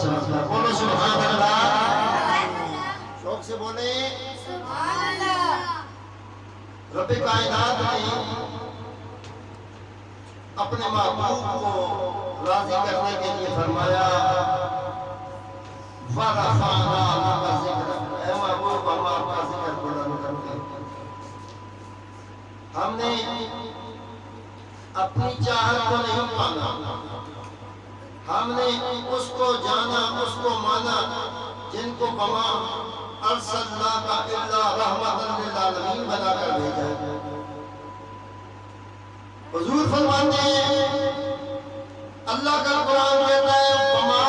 سمجھتا ہے. بولو سبحان اللہ. شوق سے بولے سبحان اللہ. رب کائنات نے اپنے محبوب کو راضی کرنے کے لیے فرمایا وَرَفَعْنَا لَكَ ذِكْرَكَ. اے محبوب ہم آپ کا ذکر بلند کرتے ہیں. ہم نے اپنی چاہت کو نہیں پانا, ہم نے اس کو جانا, اس کو مانا جن کو وما ارسلناک الا رحمۃ للعالمین بنا کر بھیجا. حضور فرماتے ہیں اللہ کا قرآن کہتا ہے وما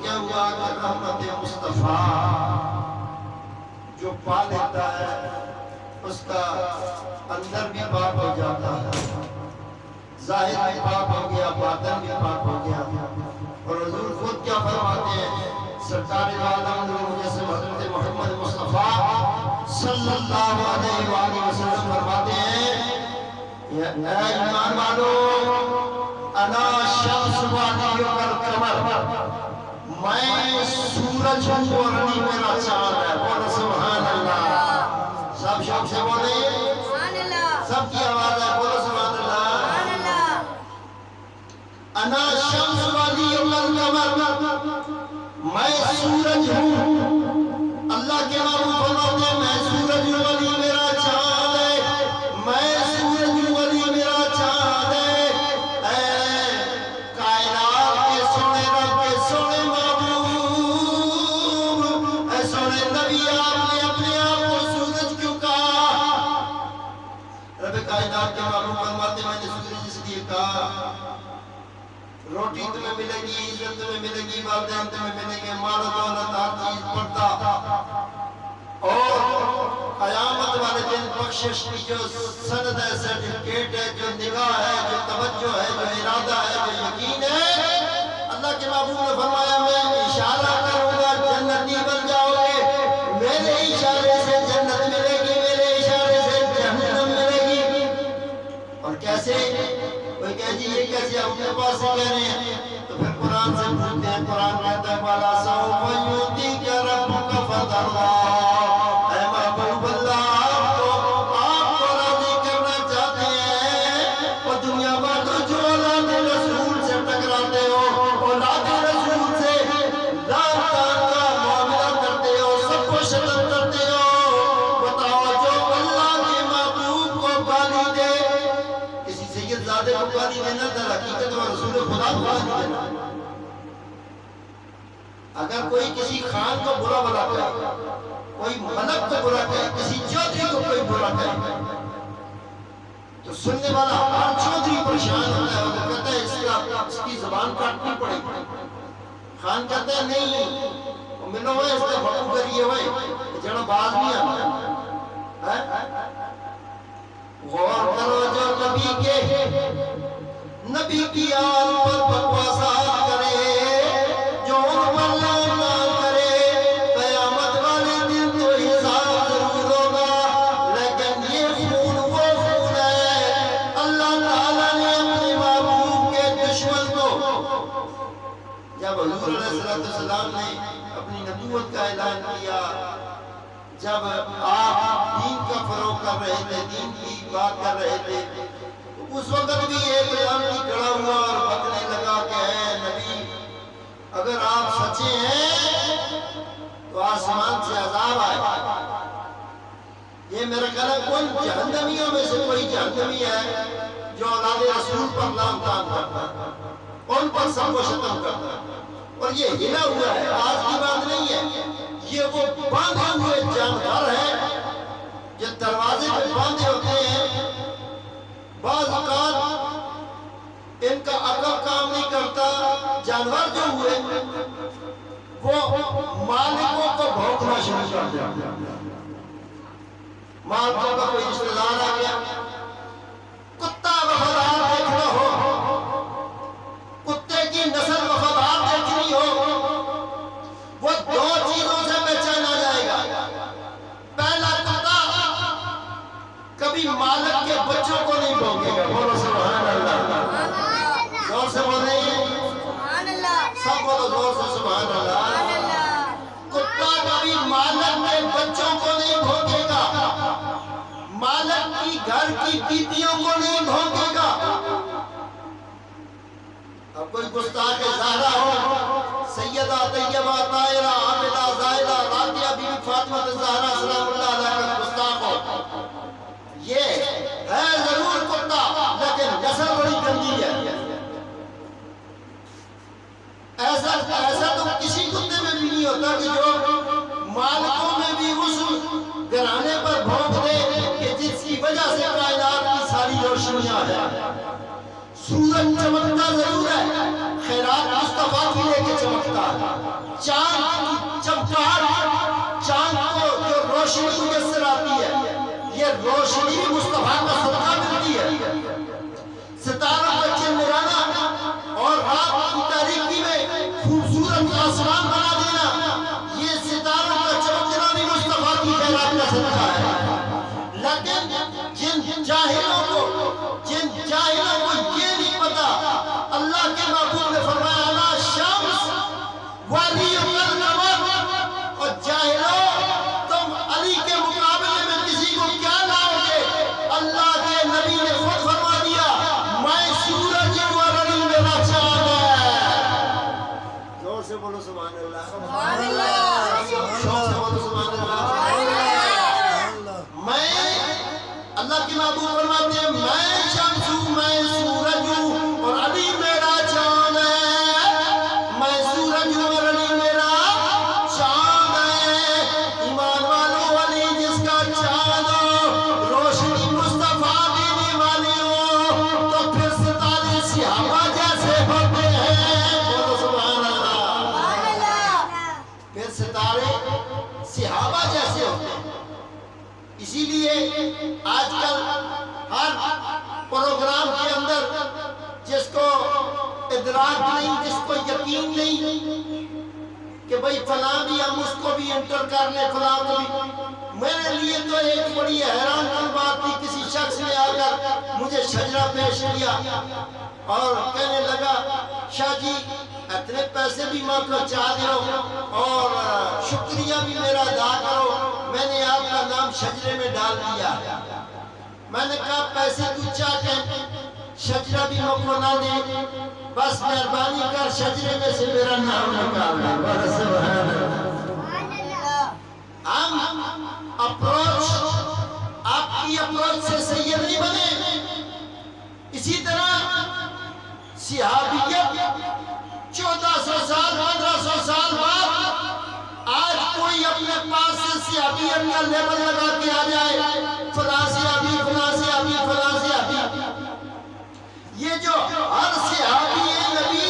کیا ہوا کہ رحمت مصطفیٰ جو پا لیتا ہے اس کا اندر بھی پاک ہو جاتا ہے, ظاہر بھی پاک ہو گیا, باطن بھی پاک ہو گیا. اور حضور خود کیا فرماتے ہیں سرکار عالم جیسے حضرت محمد مصطفیٰ صلی اللہ علیہ وآلہ وسلم فرماتے ہیں اے ایمان والو انا شمس والیک القمر, میں سورج ہوں اور نہیں میرا چاند ہے. بولو سبحان اللہ. سب شوق سے بولے سبحان اللہ. سب کی آواز ہے. بولو سبحان اللہ. سبحان اللہ. انا شمس والیک القمر, میں سورج ہوں. اللہ کے محبوب فرماتے ہیں میں سورج ہوں ولی میرا چاند ہے, میں سورج ہوں ولی میرا چاند ہے. اے کائنات کے سونے رب کے سونے نبی آپ نے اپنے آپ کو سورج کیوں کہا؟ رب کائنات کے معلوم فرماتے میں نے سورج اس لیے کہا روٹی تمہیں ملے گی, عزت تمہیں ملے گی, والدین تمہیں ملیں گے, مال و دولت ہر چیز پڑتا, اور قیامت والے دن بخشش کی جو سند ہے, سرٹیفکیٹ ہے, جو نگاہ ہے, جو توجہ ہے, جو ارادہ ہے, جو یقین ہے, اللہ کے محبوب نے فرمایا میں اشارہ کروں گا جنتی بن جاؤ گے, میرے اشارے سے جنت ملے گی, میرے اشارے سے جہنم ملے گی. اور کیسے؟ کوئی کہہ جی یہ کیسے اپنے پاس سے کہہ رہے ہیں, تو پھر قرآن سے پوچھتے ہیں. قرآن کہتا ہے وَلَا سَوْفَ يُؤْتِيكَ رَبُّكَ فَتَرْضَىٰ. اے محبوب اللہ آپ کو راضی کرنا چاہتے ہیں, اور دنیا والوں جو اولاد رسول سے ٹکراتے ہو, اولاد رسول سے لان تان کا معاملہ کرتے ہو, سب کو شتم کرتے ہو, بتاؤ جو اللہ کے محبوب کو گالی دے, کسی سید زادے کو گالی دینا در حقیقت و رسول خدا کو گالی دینا. اگر کوئی کسی خان کو برا بلا کہے, کوئی ملک کو برا کہے, کسی چودھری کو کوئی برا کہے, تو سننے والا ہر چودھری پریشان ہوتا ہے, وہ کہتا ہے اس کی زبان کاٹنی پڑے گی. خان کہتا ہے نہیں وہ منو ہوئے اس نے بھکو کریے ہوئے جڑا باز نہیں آتا. غور کرو جو نبی کی آل پر بکواسات کرے, جو ان پر لانا کرے, قیامت والے دن تو حساب ضرور ہوگا, لیکن یہ خون وہ خون ہے اللہ تعالیٰ نے اپنے محبوب کے دشمن کو. جب حضور علیہ السلام نے اپنی نبوت کا اعلان کیا, جب آپ دین کا فروغ کر رہے تھے, دین کی بات کر رہے تھے, اس وقت بھی ایک آدمی کھڑا ہوا اور بکنے لگا کہ اے نبی اگر آپ سچے ہیں تو آسمان سے عذاب آئے. یہ میرا خیال ہے کوئی جہنمیوں میں سے کوئی جہنمی ہے جو اولاد رسول پر لام تان کرتا ہے، ان پر سب کو ختم کرتا ہے۔ اور یہ ہلا ہوا ہے، آج کی بات نہیں ہے، یہ وہ باندھے ہوئے جانور ہیں جو دروازے پہ باندھے ہوتے ہیں۔ بعض اوقات ان کا عقل کام نہیں کرتا، جانور جو ہوئے وہ مالکوں کو بھونکنا شروع کر دیتے ہیں۔ مالکوں کا کوئی رشتہ دار آ گیا، کتا وفادار دیکھنا ہو، کتے کی نسل وفادار دیکھنی ہو، وہ دو چیزوں سے پہچانا جائے گا۔ پہلا، کتا کبھی مالک کے بچوں کو نہیں بھونکے گا۔ بولو سبحان اللہ، زور سے بولیں، سبحان اللہ، سب بولو زور سے سبحان اللہ۔ کتا کبھی مالک کے بچوں کو نہیں بھونکے گا، مالک کی گھر کی بیٹیوں کو نہیں بھونکے گا۔ اب کوئی گستاخ زہرا ہو، سیدہ طیبہ طاہرہ عابدہ زاہدہ راقیہ بی بی فاطمہ زہرا سلام اللہ علیہ کا گستاخ ہو، یہ ہے ضرور کتا لیکن نسل بڑی گندی ہے۔ ایسا تو کسی کتے میں بھی نہیں ہوتا کہ جو مالکوں میں بھی اس گھرانے پر بھونک دے کہ جس کی وجہ سے کائنات کی ساری روشنیاں ہیں۔ سورج چمکتا ضرور ہے، خیرات مصطفیٰ کی لے کے چمکتا ہے۔ چاند کی چمکار، چاند کو جو روشنی میسر آتی ہے، یہ روشنی بھی مصطفیٰ کا صدقہ ملتی ہے۔ ستاروں کا چمرانا اور رات کی تاریکی میں خوبصورت آسمان بنا دینا، یہ ستاروں کا چمکنا بھی مصطفیٰ کی خیرات کا صدقہ ہے۔ لیکن جن جاہلوں کو یہ نہیں پتا، اللہ کے محبوب نے فرمایا انا شمس ولی القمر، اور جاہلوں تم علی کے مقابلے میں کسی کو کیا لاؤ گے؟ اللہ کے نبی نے خود فرما دیا میں سورج ہوں اور علی میرا چاند ہے۔ زور سے بولو سبحان اللہ، سبحان اللہ، شوق سے بولو سبحان اللہ۔ میں اللہ کے محبوب فرماتے ہیں میں شمس ہوں، میں سورج ہوں اور علی میرا چاند ہے۔ میں سورج ہوں اور علی میرا چاند ہے۔ ایمان والو، علی جس کا چاند ہو، روشنی مصطفیٰ دینے والی ہو، تو پھر ستارے صحابہ جیسے ہوتے ہیں۔ بولو سبحان اللہ، پھر ستارے صحابہ جیسے ہوتے ہیں۔ اسی لیے آج کل ہر پروگرام کے اندر جس کو ادراک نہیں، جس کو یقین نہیں کہ بھئی فلاں بھی ہم اس کو بھی انٹر کر لیں، فلاں کو بھی، میرے لیے تو ایک بڑی حیران کن بات تھی، کسی شخص نے آ کر مجھے شجرہ پیش کیا اور کہنے لگا شاہ جی اتنے پیسے بھی میں پہنچا دو اور شکریہ بھی میرا ادا کرو، میں نے آپ کا نام شجرے میں ڈال دیا۔ میں نے کہا پیسے تو چاہتے شجرہ بھی میں کو نہ دے، بس مہربانی کر شجرے میں سے میرا نام نکال دے۔ سبحان اللہ۔ ہم اپروچ، آپ کی اپروچ سے سید نہیں بنے۔ اسی طرح صحابیت 1400 سال 1500 سال بعد آج کوئی اپنے پاس سے صحابیت کا لیبل لگا کے آ جائے، فلاں صحابی، فلاں صحابی، فلاں صحابی، یہ جو ہر صحابی نبی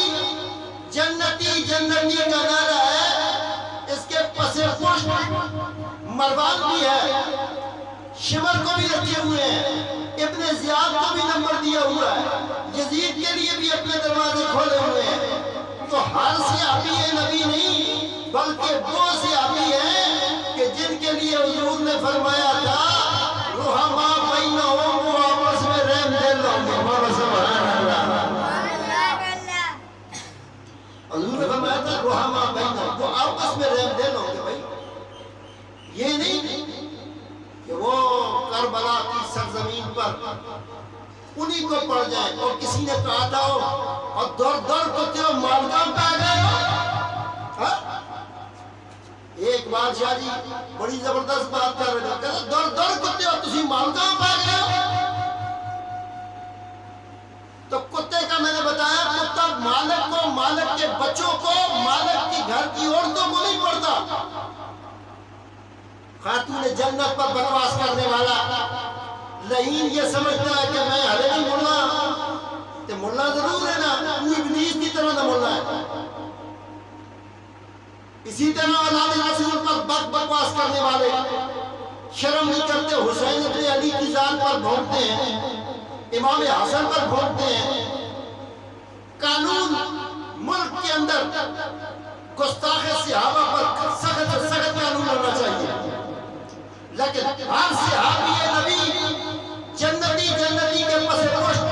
جنتی جنتی کا نعرہ ہے، اس کے پس پشت مروان بھی ہے، شمر کو بھی رکھے ہوئے ہیں، ابن زیاد کو بھی نمبر دیا ہوا ہے، یزید کے لیے بھی اپنے دروازے کھولے ہوئے ہیں۔ تو ہر صحابی نبی نہیں، بلکہ وہ صحابی ہیں کہ جن کے لیے حضور نے فرمایا تھا رحماء بینہم، وہ آپس میں رحم دل ہوں گے۔ بولو سبحان اللہ۔ حضور نے فرمایا تھا رحماء بینہم، وہ آپس میں رحم دل ہوں گے۔ بھائی یہ نہیں کہ وہ کربلا کی سرزمین پر انہی کو پڑ جائے اور کسی نے کہا تھا اور دور دور کو تیرے مالکان پہ گئے ہو۔ ایک بادشاہ جی بڑی زبردست بات کر رہے تھے، کہتے دور دور کو بچوں کو مالک کی گھر کی عورتوں کو نہیں پڑھتا. خاتون جنت پر بکواس کرنے والا لعین یہ سمجھتا ہے کہ میں حلیمی ملا تے ملا ضرور ہے نا، تو ابلیس کی طرح نہ ملا ہے. اسی طرح اولاد رسول پر بکواس کرنے والے شرم نہیں کرتے، حسین ابن علی کی ذات پر بھونکتے ہیں، امام حسن پر بھونکتے ہیں. قانون ملک کے اندر گستاخ صحابہ پر سخت سے سخت قانون ہونا چاہیے، لیکن ہر صحابی نبی جنتی کے پس پشت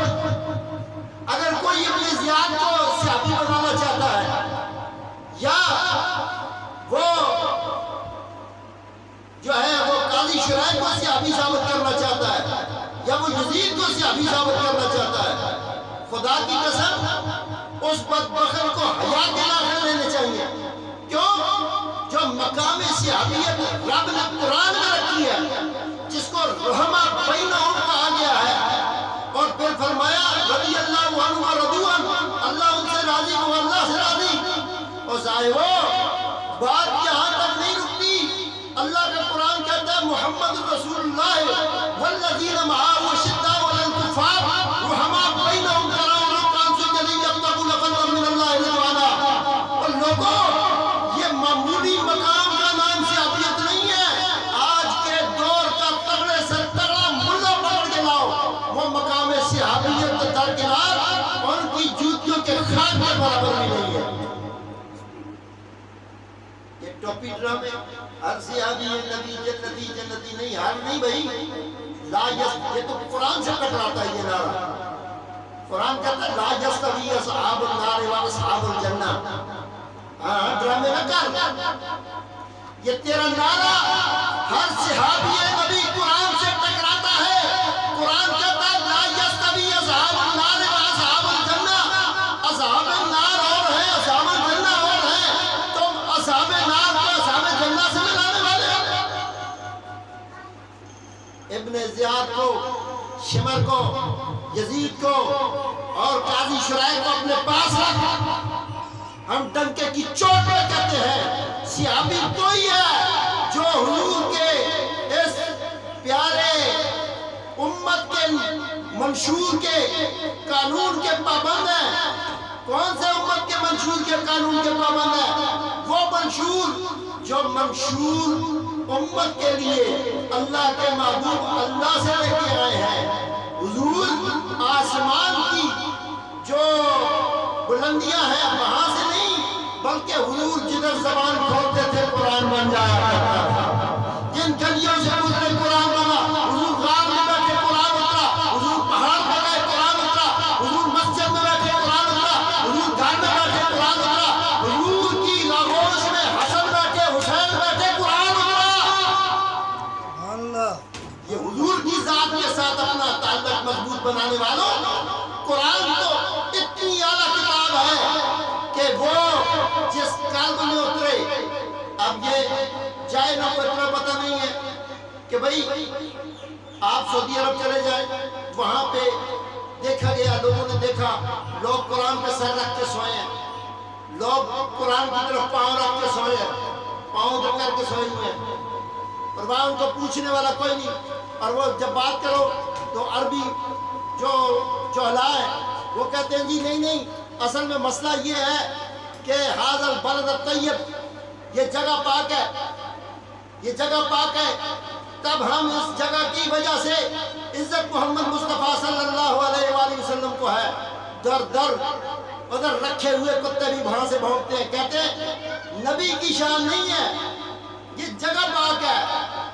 اگر کوئی اپنی زیاد کو صحابی بنانا چاہتا ہے یا وہ جو ہے وہ قاضی شرائع کو صحابی ثابت کرنا چاہتا ہے یا وہ یزید کو صحابی ثابت کرنا چاہتا ہے، خدا کی قسم اس بدبخت کو حیا کے داخل لینے چاہیے. کیوں؟ جو مقام صحابیت رب نے قرآن میں رکھی ہے، جس کو رحمہ بینہم کہا گیا ہے، اور پھر فرمایا رضی اللہ عنہ و رضوا عنہ، اللہ ان سے راضی ہو، اللہ سے راضی. اور صاحبو بات یہاں تک نہیں رکتی. اللہ کا قرآن کہتا ہے محمد رسول اللہ والذین معه شداء علی الکفار رحماء بینہم تراہم رکعا سجدا یبتغون فضلا من اللہ رضوانا. اور لوگوں یہ معمولی مقام کا نام صحابیت نہیں ہے. آج کے دور کا تگڑے سے تگڑا ملا پکڑ کے لاؤ، وہ مقام صحابیت درکنار ان کی جوتیوں کے خاک کے برابر بھی نہیں ہے. یہ ٹوپی ڈرامے ہر صحابی نبی جنتی نہیں، ہر نہیں بھائی. لا یہ تو قرآن سے ٹکراتا ہے یہ نعرہ. قرآن کہتا ہے لا یستوی اصحاب النار و اصحاب الجنہ. ہاں ڈرامے نہ کر. یہ تیرا نعرہ ہر صحابی نبی قرآن سے ٹکراتا ہے. قرآن کہتا ہے لا یستوی اصحاب النار و اصحاب الجنہ. اصحاب النار اور ہیں، اصحاب الجنہ اور ہیں. تم اصحاب نار کو اصحاب جنہ سے ملانے والے ہو. ابن زیاد کو، شمر کو، یزید کو اور قاضی شرائع کو اپنے پاس رکھ. ہم ڈنکے کی چوٹ پہ کہتے ہیں صحابی کوئی ہے جو حضور کے اس پیارے امت کے منشور کے قانون کے پابند ہیں. کون سے امت کے منشور کے قانون کے پابند ہیں؟ وہ منشور جو منشور امت کے لیے اللہ کے محبوب اللہ سے لے کے آئے ہیں. حضور آسمان کی جو بلندیاں ہیں وہاں سے نہیں، بلکہ حضور جدھر زبان کھولتے تھے قرآن بن جایا کرتا تھا. جن گلیوں سے گزرے قرآن بنا. حضور غار میں بیٹھے قرآن اترا، حضور پہاڑ پہ گئے قرآن اترا، حضور مسجد میں بیٹھے قرآن اترا، حضور گھر میں بیٹھے قرآن اترا، حضور کی آغوش میں حسن بیٹھے حسین بیٹھے قرآن اترا. یہ حضور کی ذات کے ساتھ اپنا تعلق مضبوط بنانے والوں، قرآن تو اتنی اعلیٰ کتاب ہے کہ وہ جس قلب میں اترے. اب یہ جائے نہ کو اتنا پتہ نہیں ہے کہ بھئی آپ سعودی عرب چلے جائیں، وہاں پہ دیکھا گیا، لوگوں نے دیکھا لوگ قرآن پہ سر رکھ کے سوئے ہیں، لوگ قرآن کی طرف پاؤں رکھ کے سوئے ہیں، پاؤں دے کر کے سوئے ہوئے ہیں، اور وہاں ان کو پوچھنے والا کوئی نہیں. اور وہ جب بات کرو تو عربی جو چہلا ہے وہ کہتے ہیں جی نہیں اصل میں مسئلہ یہ ہے کہ ھذا البلد الطیب، یہ جگہ پاک ہے، یہ جگہ پاک ہے. تب ہم اس جگہ کی وجہ سے عزت محمد مصطفیٰ صلی اللہ علیہ وآلہ وسلم کو ہے. در در ادھر رکھے ہوئے کتے بھی وہاں سے بھونکتے ہیں، کہتے ہیں نبی کی شان نہیں ہے، یہ جگہ پاک ہے.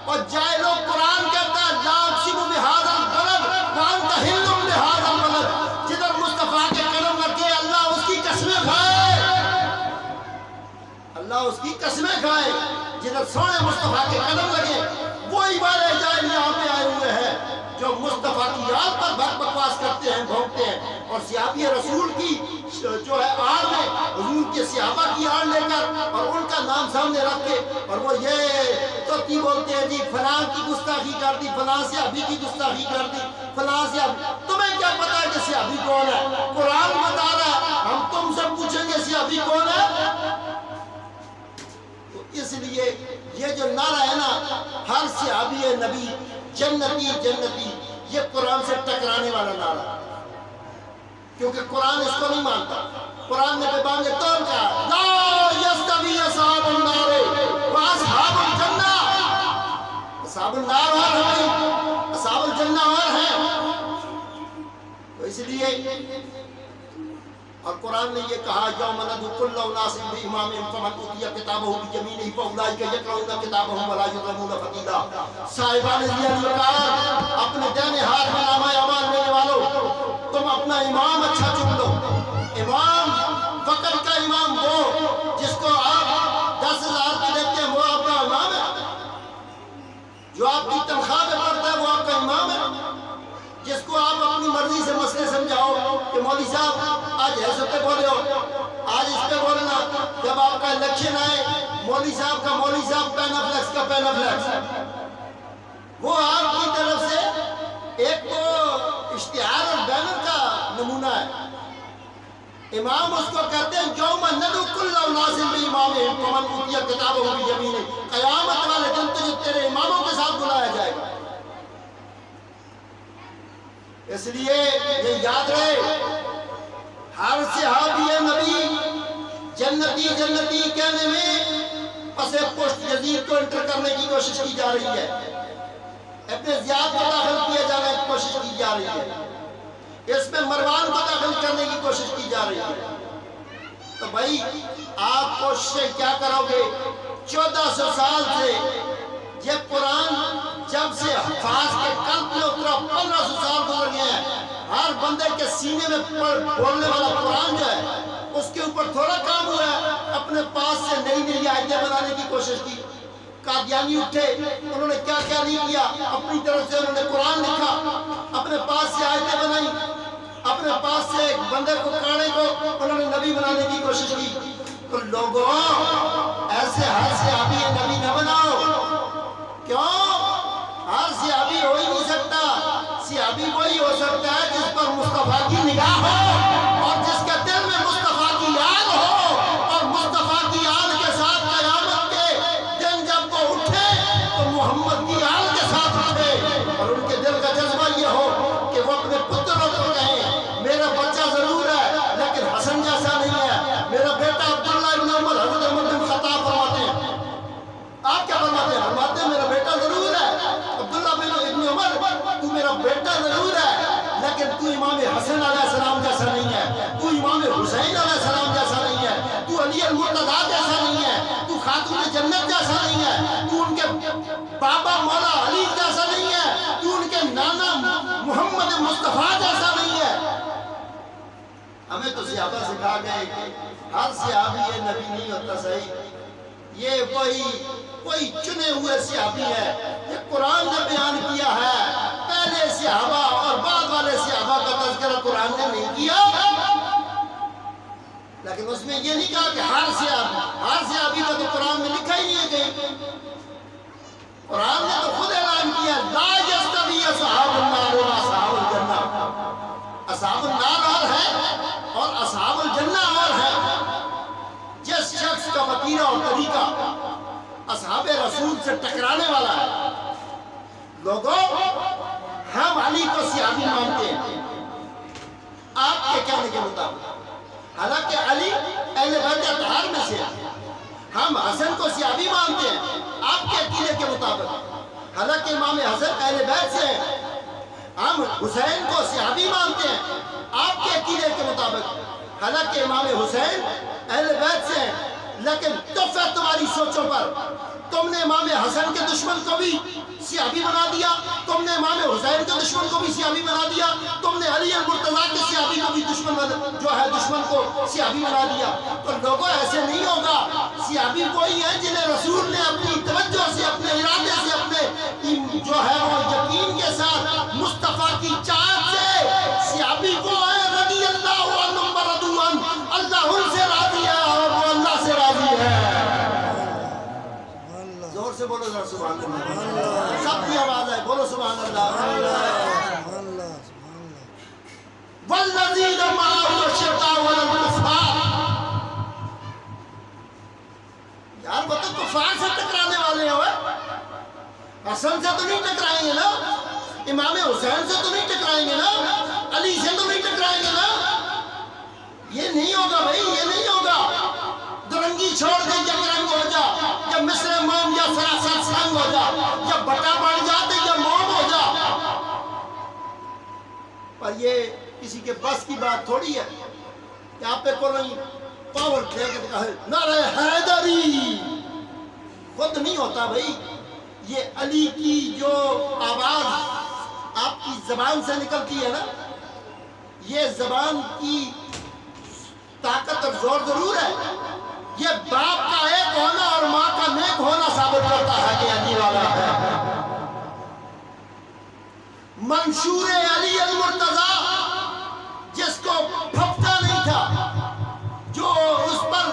اور جائے لوگ قرآن کہتا ہے لا اقسم بہذا البلد وانت حل بہذا البلد. جدھر مصطفیٰ کے قدم رکھے اللہ اس کی قسمیں کھائے، اللہ اس کی قسمیں کھائے. جدھر سونے مصطفیٰ کے قدم لگے وہی والے جائے یہاں پہ آئے ہوئے ہیں جو مصطفیٰ کی یاد پر بکواس کرتے ہیں، بھونکتے ہیں. اور صحابی رسول کی جو ہے آڑ میں حضور کے صحابہ کی آڑ لے کر اور ان کا نام سامنے رکھ کے اور وہ یہ تو بولتے ہیں جی فلاں کی گستاخی کر دی، فلاں صحابی کی گستاخی کر دی، فلاں صحابی. تمہیں کیا پتا ہے کہ صحابی کون ہے؟ قرآن بتا رہا ہے. ہم تم سے پوچھیں گے صحابی کون ہے؟ تو اس لیے یہ جو نعرہ ہے نا ہر صحابی نبی جنتی جنتی، یہ قرآن سے ٹکرانے والا نعرہ ہے، کیونکہ قرآن اس کو نہیں مانتا. قرآن نے بے بانگ طور کہا لا یستوی اصحاب النار واصحاب الجنہ. اصحاب النار اور ہیں، اصحاب الجنہ اور ہیں. تو اس لیے اور قرآن نے یہ کہا یوم ندعو کل اناس بامامہم فمن اوتی کتابہ بیمینہ فاولئک یقرؤون کتابہم ولا یظلمون فتیلا. صاحبان ذیل اپنے دائیں ہاتھ میں نامہ اعمال لینے والوں، تم اپنا امام اچھا چن لو. امام وقت کا امام وہ جس کو آپ 10,000 کی دیتے ہیں، وہ آپ کا امام ہے. جو آپ کی تنخواہ میں پڑتا ہے وہ آپ کا امام ہے. جس کو آپ اپنی مرضی سے مسئلے سمجھاؤ کہ مولوی صاحب آج ایسے پہ بولے ہو، آج اس پہ بولنا. جب آپ کا الیکشن آئے مولوی صاحب پینہ فلیکس کا پینہ فلیکس، وہ آپ کی طرف سے ایک تو اشتہار اور بینر کا نمونہ ہے. امام اس کو کہتے ہیں یوم ندعو کل اناس بامامہم فمن اوتی کتابہ بیمینہ. قیامت والے دن تجھے تیرے اماموں کے ساتھ بلایا جائے گا. اس لیے یہ یاد رہے ہر صحابی نبی جنتی جنتی کہنے میں پس پشت یزید کو انٹر کرنے کی کوشش کی جا رہی ہے، ابن زیاد کو داخل کیا جانے کی کوشش کی جا رہی ہے، اس میں مروان کو داخل کرنے کی کوشش کی جا رہی ہے. تو بھائی آپ کوششیں کیا کرو گے؟ 1400 سال سے یہ قرآن جب سے حفاظ کے قلب میں اترا 1500 سال گزر گئے ہیں. ہر بندے کے سینے میں بولنے والا قرآن جو ہے اس کے اوپر تھوڑا کام ہوا ہے. اپنے پاس سے نئی نئی آیتیں بنانے کی کوشش کی. قادیانی اٹھے، انہوں نے کیا کیا نہیں کیا، اپنی طرف سے انہوں نے قرآن لکھا، اپنے پاس سے آیتیں بنائی، اپنے پاس سے ایک بندے کو کاڑے کو انہوں نے نبی بنانے کی کوشش کی. تو لوگوں ایسے ہر صحابی نبی نہ بناؤ. کیوں؟ ہر صحابی ہو ہی نہیں سکتا. صحابی وہی ہو سکتا ہے جس پر مصطفیٰ کی نگاہ ہو اور جس کے دل میں مصطفیٰ کی یاد ہو، اور مصطفیٰ کی یاد کے ساتھ قیامت کے دن جب وہ اٹھے تو محمد کی یاد کے ساتھ اٹھے، اور ان کے دل کا جذبہ یہ ہو کہ وہ اپنے پتروں کو کہیں میرا بچہ ضرور ہے لیکن حسن جیسا نہیں ہے، میرا بیٹا عبداللہ ابن عمر. حضرت عمر بن خطاب فرماتے ہیں، آپ کیا فرماتے ہیں؟ فرماتے ہیں میرا بیٹا ضرور ہے عبداللہ بن ابن عمر، تو میرا بیٹا ضرور ہے لیکن تو امام حسن علیہ السلام جیسا نہیں ہے، تو امام حسین علیہ السلام جیسا نہیں ہے، تو علی المرتضیٰ جیسا نہیں ہے، تو خاتون جنت جیسا نہیں ہے، تو ان کے بابا مولا علی جیسا نہیں ہے، تو ان کے نانا محمد مصطفیٰ جیسا نہیں ہے. ہمیں تو صحابہ سکھا گئے کہ ہر صحابی نبی نہیں ہوتا. صحیح، یہ کوئی چنے ہوئے صحابی ہے. یہ قرآن نے بیان کیا ہے، پہلے صحابہ اور بعد والے صحابہ کا تذکرہ قرآن نے نہیں کیا. لیکن اس میں یہ نہیں کہا کہ ہر صحابی کا تو قرآن میں لکھا ہی نہیں ہے کہیں. قرآن نے تو خود اعلان کیا لا یستوی اصحاب النار و اصحاب الجنہ. اصحاب النار اور ہے اور اصحاب الجنہ اور ہے. جس شخص کا وتیرہ اور طریقہ اصحاب رسول سے ٹکرانے والا ہے. لوگوں ہم علی کو صحابی مانتے ہیں آپ کے کہنے کے مطابق، حالانکہ علی اہل بیت اطہار میں سے ہے. ہم حسن کو صحابی مانتے ہیں آپ کے عقیدے کے مطابق، حالانکہ امام حسن اہل بیت سے ہے. ہم حسین کو صحابی مانتے ہیں آپ کے عقیدے کے مطابق، حالانکہ امام حسین اہل بیت سے ہیں. لیکن تف ہے تمہاری سوچوں پر. تم نے امام حسن کے دشمن کو بھی صحابی بنا دیا، تم نے امام حسین کے دشمن کو بھی صحابی بنا دیا، تم نے علی المرتضیٰ کے صحابی کو بھی دشمن کو صحابی بنا دیا. تو لوگوں ایسے نہیں ہوگا. صحابی وہی ہیں جنہیں رسول نے اپنی توجہ سے، اپنے ارادے سے، اپنے جو ہے وہ یقین کے ساتھ مصطفیٰ کی چاہت سے. صحابی وہ ہیں رضی بولو ذرا سبحان اللہ، سب کی آواز ہے، بولو سبحان اللہ۔ والذین معه الشداء والکفار، یار وہ تو کفار سے ٹکرانے والے ہیں، حسن سے تو نہیں ٹکرائیں گے نا، امام حسین سے تو نہیں ٹکرائیں گے نا، علی سے تو نہیں ٹکرائیں گے نا، یہ نہیں ہوگا بھائی، یہ نہیں ہوگا۔ درنگی چھوڑ دے یا رنگ ہو جا، یا مصر موم یا سراسر سنگ ہو جا، یا بٹا بن جاتے یا موم ہو جا، پر یہ کسی کے بس کی بات تھوڑی ہے کہ آپ پہ کوئی پاور دے کے کہے نعرہ حیدری، خود نہیں ہوتا بھائی۔ یہ علی کی جو آواز آپ کی زبان سے نکلتی ہے نا، یہ زبان کی طاقت اور زور ضرور ہے، یہ باپ کا ایک ہونا اور ماں کا نیک ہونا ثابت کرتا ہے کہ علی والا ہے۔ منشور علی المرتضیٰ، جس کو پھپتا نہیں تھا، جو اس پر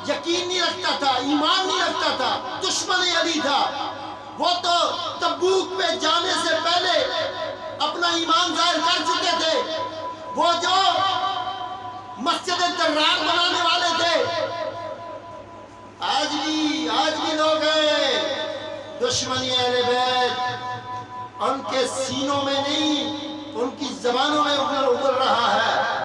یقین نہیں رکھتا تھا، ایمان نہیں رکھتا تھا، دشمن علی تھا، وہ تو تبوک پہ جانے سے پہلے اپنا ایمان ظاہر کر چکے تھے۔ وہ جو مسجد درار بنانے والے تھے، آج بھی لوگ ہیں دشمنی اہل بیت، ان کے سینوں میں نہیں، ان کی زبانوں میں ابل رہا ہے۔